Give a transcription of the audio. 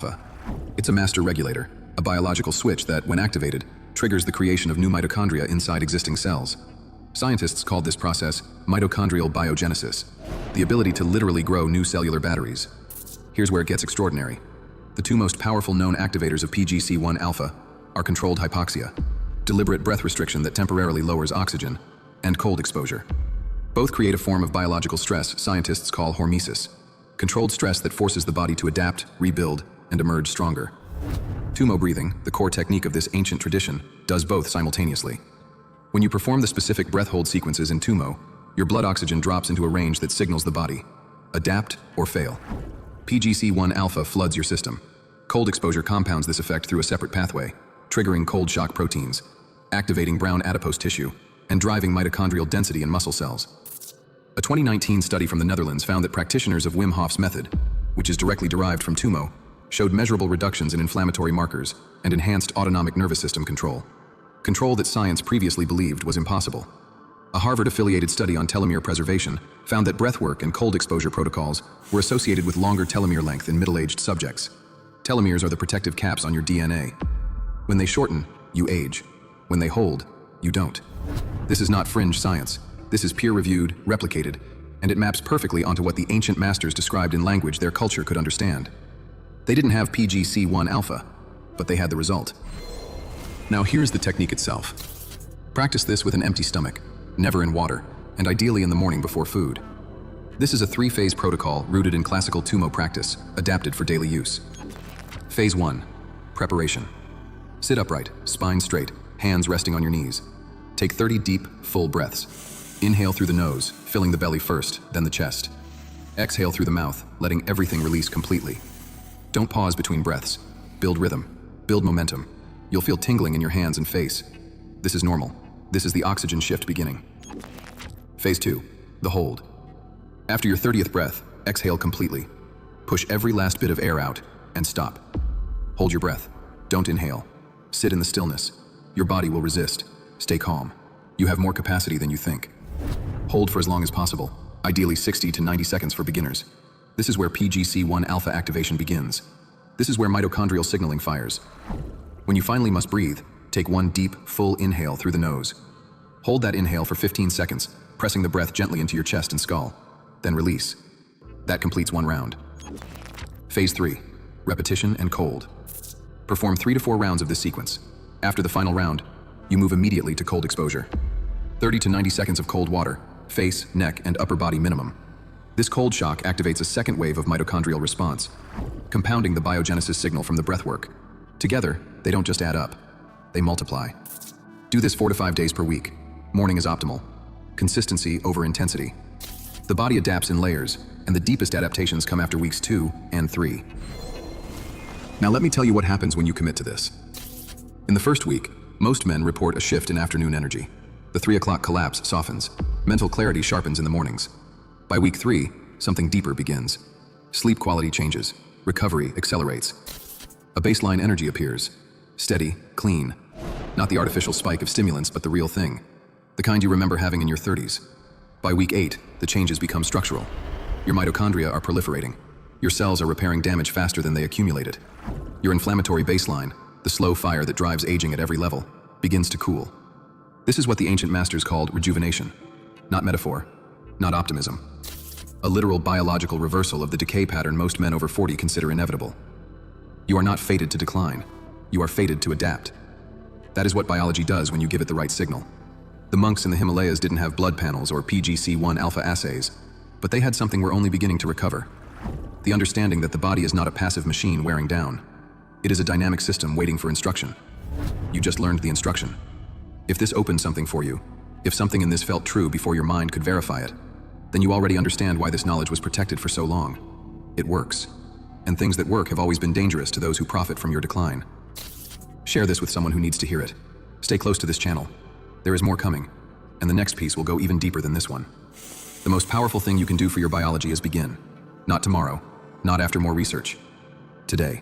alpha. It's a master regulator, a biological switch that, when activated, triggers the creation of new mitochondria inside existing cells. Scientists call this process mitochondrial biogenesis, the ability to literally grow new cellular batteries. Here's where it gets extraordinary. The two most powerful known activators of PGC1 alpha are controlled hypoxia, deliberate breath restriction that temporarily lowers oxygen, and cold exposure. Both create a form of biological stress scientists call hormesis, controlled stress that forces the body to adapt, rebuild, and emerge stronger. Tummo breathing, the core technique of this ancient tradition, does both simultaneously. When you perform the specific breath hold sequences in Tummo, your blood oxygen drops into a range that signals the body: adapt or fail. PGC1 alpha floods your system. Cold exposure compounds this effect through a separate pathway, triggering cold shock proteins, activating brown adipose tissue, and driving mitochondrial density in muscle cells. A 2019 study from the Netherlands found that practitioners of Wim Hof's method, which is directly derived from Tummo, showed measurable reductions in inflammatory markers and enhanced autonomic nervous system control. Control that science previously believed was impossible. A Harvard-affiliated study on telomere preservation found that breathwork and cold exposure protocols were associated with longer telomere length in middle-aged subjects. Telomeres are the protective caps on your DNA. When they shorten, you age. When they hold, you don't. This is not fringe science. This is peer-reviewed, replicated, and it maps perfectly onto what the ancient masters described in language their culture could understand. They didn't have PGC1 alpha, but they had the result. Now here's the technique itself. Practice this with an empty stomach, never in water, and ideally in the morning before food. This is a 3-phase protocol rooted in classical Tummo practice, adapted for daily use. Phase 1. Preparation. Sit upright, spine straight, hands resting on your knees. Take 30 deep, full breaths. Inhale through the nose, filling the belly first, then the chest. Exhale through the mouth, letting everything release completely. Don't pause between breaths. Build rhythm. Build momentum. You'll feel tingling in your hands and face. This is normal. This is the oxygen shift beginning. Phase 2. The hold. After your 30th breath, exhale completely. Push every last bit of air out, and stop. Hold your breath. Don't inhale. Sit in the stillness. Your body will resist. Stay calm. You have more capacity than you think. Hold for as long as possible, ideally 60 to 90 seconds for beginners. This is where PGC1 alpha activation begins. This is where mitochondrial signaling fires. When you finally must breathe, take one deep, full inhale through the nose. Hold that inhale for 15 seconds, pressing the breath gently into your chest and skull. Then release. That completes one round. Phase 3. Repetition and cold. Perform 3 to 4 rounds of this sequence. After the final round, you move immediately to cold exposure. 30 to 90 seconds of cold water, face, neck, and upper body minimum. This cold shock activates a second wave of mitochondrial response, compounding the biogenesis signal from the breathwork. Together, they don't just add up, they multiply. Do this 4 to 5 days per week. Morning is optimal. Consistency over intensity. The body adapts in layers, and the deepest adaptations come after weeks 2 and 3. Now let me tell you what happens when you commit to this. In the first week, most men report a shift in afternoon energy. The 3 o'clock collapse softens. Mental clarity sharpens in the mornings. By week 3, something deeper begins. Sleep quality changes. Recovery accelerates. A baseline energy appears. Steady, clean. Not the artificial spike of stimulants, but the real thing. The kind you remember having in your 30s. By week 8, the changes become structural. Your mitochondria are proliferating. Your cells are repairing damage faster than they accumulated. Your inflammatory baseline, the slow fire that drives aging at every level, begins to cool. This is what the ancient masters called rejuvenation. Not metaphor, not optimism. A literal biological reversal of the decay pattern most men over 40 consider inevitable. You are not fated to decline. You are fated to adapt. That is what biology does when you give it the right signal. The monks in the Himalayas didn't have blood panels or PGC1 alpha assays, but they had something we're only beginning to recover. The understanding that the body is not a passive machine wearing down. It is a dynamic system waiting for instruction. You just learned the instruction. If this opened something for you, if something in this felt true before your mind could verify it, then you already understand why this knowledge was protected for so long. It works. And things that work have always been dangerous to those who profit from your decline. Share this with someone who needs to hear it. Stay close to this channel. There is more coming, and the next piece will go even deeper than this one. The most powerful thing you can do for your biology is begin. Not tomorrow, not after more research. Today.